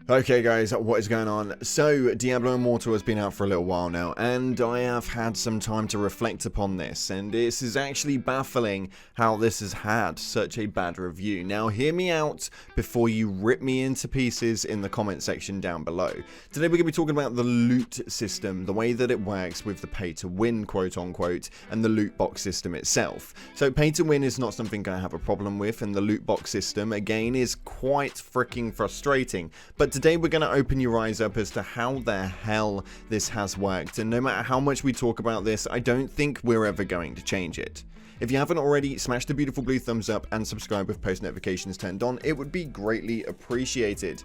Okay guys, what is going on? So, Diablo Immortal has been out for a little while now, and I have had some time to reflect upon this, and this is actually baffling how this has had such a bad review. Now, hear me out before you rip me into pieces in the comment section down below. Today we're going to be talking about the loot system, the way that it works with the pay-to-win, quote-unquote, and the loot box system itself. So, pay-to-win is not something I have a problem with, and the loot box system, again, is quite freaking frustrating. But today we're going to open your eyes up as to how the hell this has worked, and no matter how much we talk about this, I don't think we're ever going to change it. If you haven't already, smash the beautiful blue thumbs up and subscribe with post notifications turned on. It would be greatly appreciated.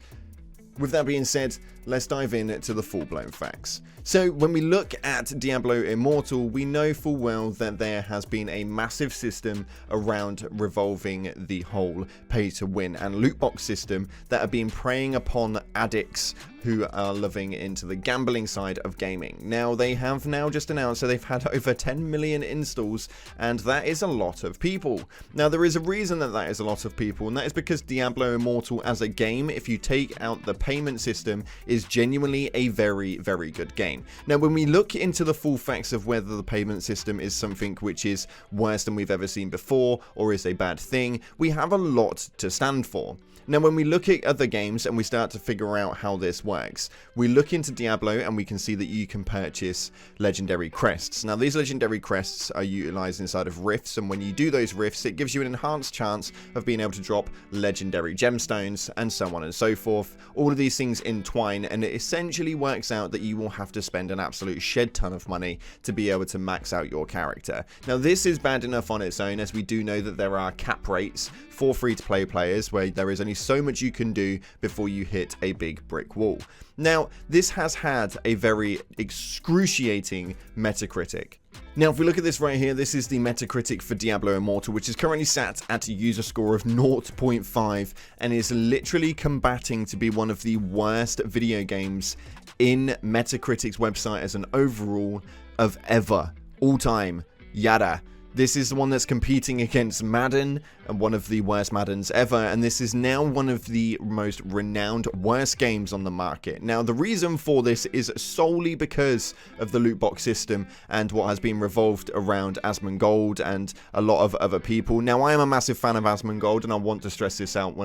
With that being said, let's dive into the full-blown facts. So, when we look at Diablo Immortal, we know full well that there has been a massive system around revolving the whole pay-to-win and loot box system that have been preying upon addicts who are loving into the gambling side of gaming. Now, they have now just announced that they've had over 10 million installs, and that is a lot of people. Now, there is a reason that that is a lot of people, and that is because Diablo Immortal as a game, if you take out the payment system, is genuinely a very, very good game. Now, when we look into the full facts of whether the payment system is something which is worse than we've ever seen before, or is a bad thing, we have a lot to stand for. Now, when we look at other games and we start to figure out how this works, we look into Diablo and we can see that you can purchase legendary crests. Now, these legendary crests are utilized inside of rifts, and when you do those rifts, it gives you an enhanced chance of being able to drop legendary gemstones and so on and so forth. All of these things entwine, and it essentially works out that you will have to spend an absolute shed ton of money to be able to max out your character. Now, this is bad enough on its own, as we do know that there are cap rates for free-to-play players where there is only so much you can do before you hit a big brick wall. Now, this has had a very excruciating Metacritic. Now, if we look at this right here, this is the Metacritic for Diablo Immortal, which is currently sat at a user score of 0.5 and is literally combating to be one of the worst video games in Metacritic's website as an overall of ever, all time, yada. This is the one that's competing against Madden, and one of the worst Maddens ever, and this is now one of the most renowned worst games on the market. Now, the reason for this is solely because of the loot box system and what has been revolved around Asmongold and a lot of other people. Now, I am a massive fan of Asmongold, and I want to stress this out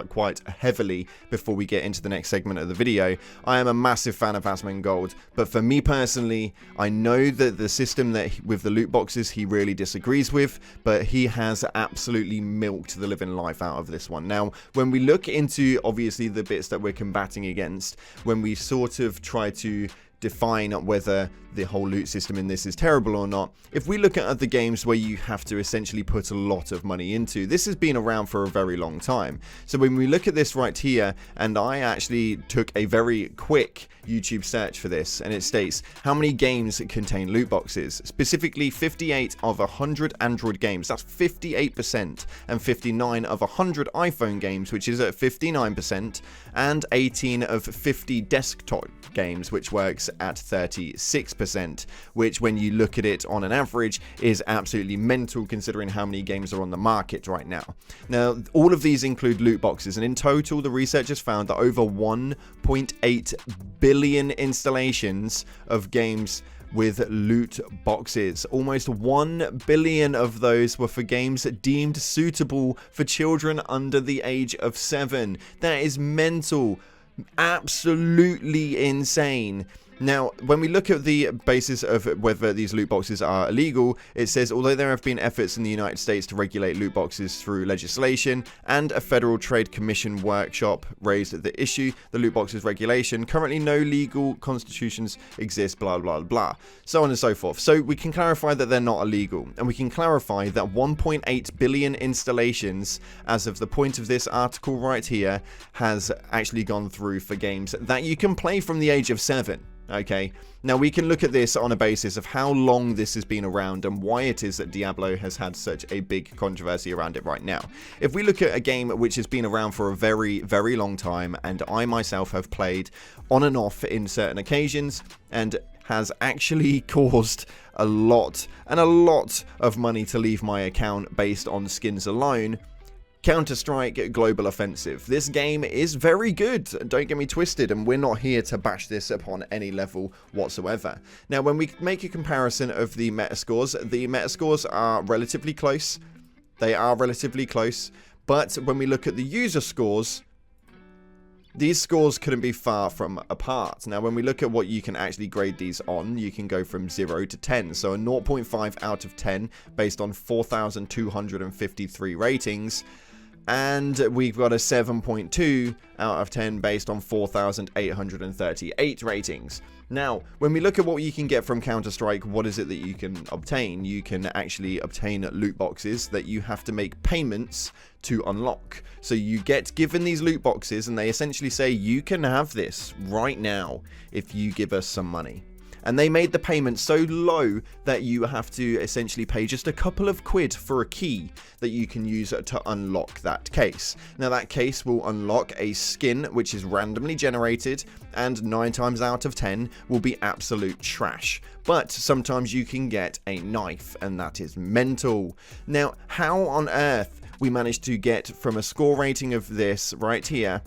quite heavily before we get into the next segment of the video. I am a massive fan of Asmongold, but for me personally, I know that the system that with the loot boxes he really disagrees with, but he has absolutely milked the living life out of this one. Now, when we look into obviously the bits that we're combating against, when we sort of try to define whether the whole loot system in this is terrible or not, if we look at other games where you have to essentially put a lot of money into, this has been around for a very long time. So when we look at this right here, and I actually took a very quick YouTube search for this, and it states how many games contain loot boxes, specifically 58 of 100 Android games, that's 58%, and 59 of 100 iPhone games, which is at 59%, and 18 of 50 desktop games, which works at 36%, which when you look at it on an average is absolutely mental considering how many games are on the market right now. Now, all of these include loot boxes, and in total the researchers found that over 1.8 billion installations of games with loot boxes. Almost 1 billion of those were for games deemed suitable for children under the age of 7. That is mental. Absolutely insane. Now, when we look at the basis of whether these loot boxes are illegal, it says, although there have been efforts in the United States to regulate loot boxes through legislation and a Federal Trade Commission workshop raised the issue, the loot boxes regulation, currently no legal constitutions exist, blah, blah, blah, so on and so forth. So we can clarify that they're not illegal, and we can clarify that 1.8 billion installations as of the point of this article right here has actually gone through for games that you can play from the age of 7. Okay, now we can look at this on a basis of how long this has been around and why it is that Diablo has had such a big controversy around it right now. If we look at a game which has been around for a very, very long time, and I myself have played on and off in certain occasions, and has actually caused a lot of money to leave my account based on skins alone, CounterStrike Global Offensive. This game is very good, don't get me twisted, and we're not here to bash this upon any level whatsoever. Now, when we make a comparison of the metascores are relatively close. They are relatively close, but when we look at the user scores, these scores couldn't be far from apart. Now, when we look at what you can actually grade these on, you can go from 0 to 10. So a 0.5 out of 10 based on 4,253 ratings. And we've got a 7.2 out of 10 based on 4,838 ratings. Now, when we look at what you can get from Counter-Strike, what is it that you can obtain? You can actually obtain loot boxes that you have to make payments to unlock. So you get given these loot boxes and they essentially say you can have this right now if you give us some money. And they made the payment so low that you have to essentially pay just a couple of quid for a key that you can use to unlock that case. Now, that case will unlock a skin which is randomly generated, and 9 times out of 10 will be absolute trash. But sometimes you can get a knife, and that is mental. Now, how on earth we managed to get from a score rating of this right here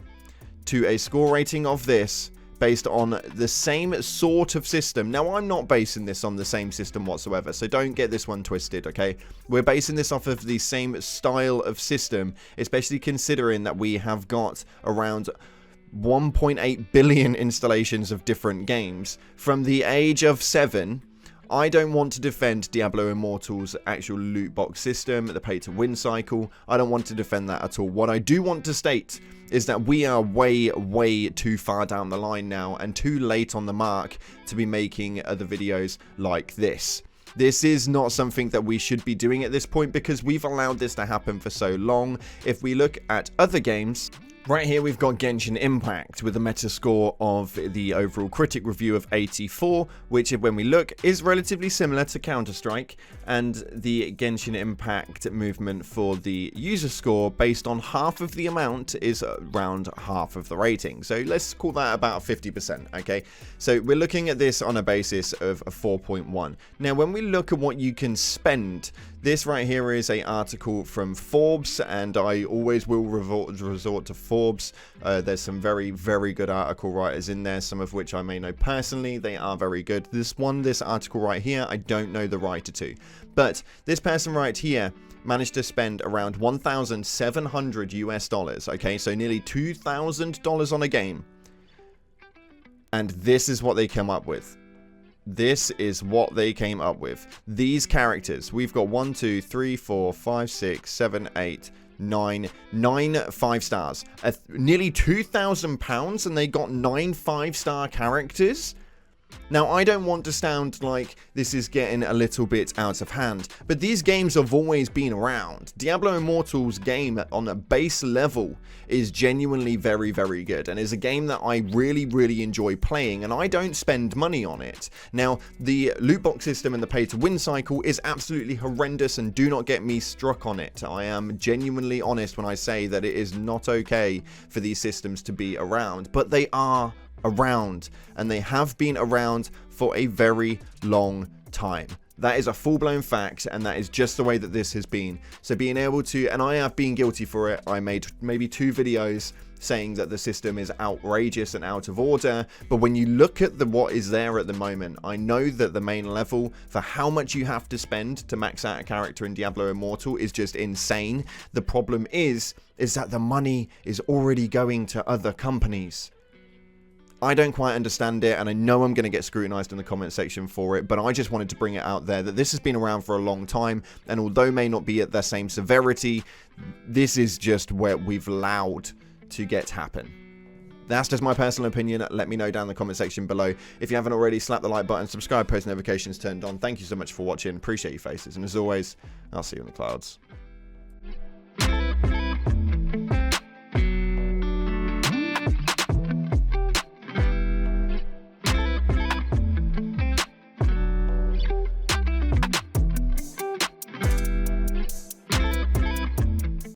to a score rating of this based on the same sort of system. Now, I'm not basing this on the same system whatsoever, so don't get this one twisted, okay? We're basing this off of the same style of system, especially considering that we have got around 1.8 billion installations of different games. From the age of 7, I don't want to defend Diablo Immortal's actual loot box system, the pay-to-win cycle. I don't want to defend that at all. What I do want to state is that we are way too far down the line now and too late on the mark to be making other videos like this. This is not something that we should be doing at this point because we've allowed this to happen for so long. If we look at other games, right here we've got Genshin Impact with a metascore of the overall critic review of 84, which when we look is relatively similar to Counter-Strike, and the Genshin Impact movement for the user score based on half of the amount is around half of the rating. So let's call that about 50%, okay? So we're looking at this on a basis of a 4.1. Now, when we look at what you can spend, this right here is an article from Forbes, and I always will resort to Forbes. There's some very good article writers in there, some of which I may know personally. They are very good. This article right here, I don't know the writer to. But this person right here managed to spend around $1,700 US, okay? So nearly $2,000 on a game. And this is what they come up with. This is what they came up with. These characters, we've got 1, 2, 3, 4, 5, 6, 7, 8, 9 5-stars. Nearly £2,000, and they got 9 5-star characters. Now, I don't want to sound like this is getting a little bit out of hand, but these games have always been around. Diablo Immortal's game on a base level is genuinely very good, and is a game that I really enjoy playing, and I don't spend money on it. Now, the loot box system and the pay-to-win cycle is absolutely horrendous, and do not get me struck on it. I am genuinely honest when I say that it is not okay for these systems to be around, but they are around, and they have been around for a very long time. That is a full-blown fact, and that is just the way that this has been. So being able to, and I have been guilty for it, I made maybe 2 videos saying that the system is outrageous and out of order, but when you look at what is there at the moment, I know that the main level for how much you have to spend to max out a character in Diablo Immortal is just insane. The problem is that the money is already going to other companies. I don't quite understand it, and I know I'm going to get scrutinized in the comment section for it, but I just wanted to bring it out there that this has been around for a long time, and although may not be at the same severity, this is just where we've allowed to get happen. That's just my personal opinion. Let me know down in the comment section below. If you haven't already, slap the like button, subscribe, post notifications turned on. Thank you so much for watching. Appreciate your faces, and as always, I'll see you in the clouds.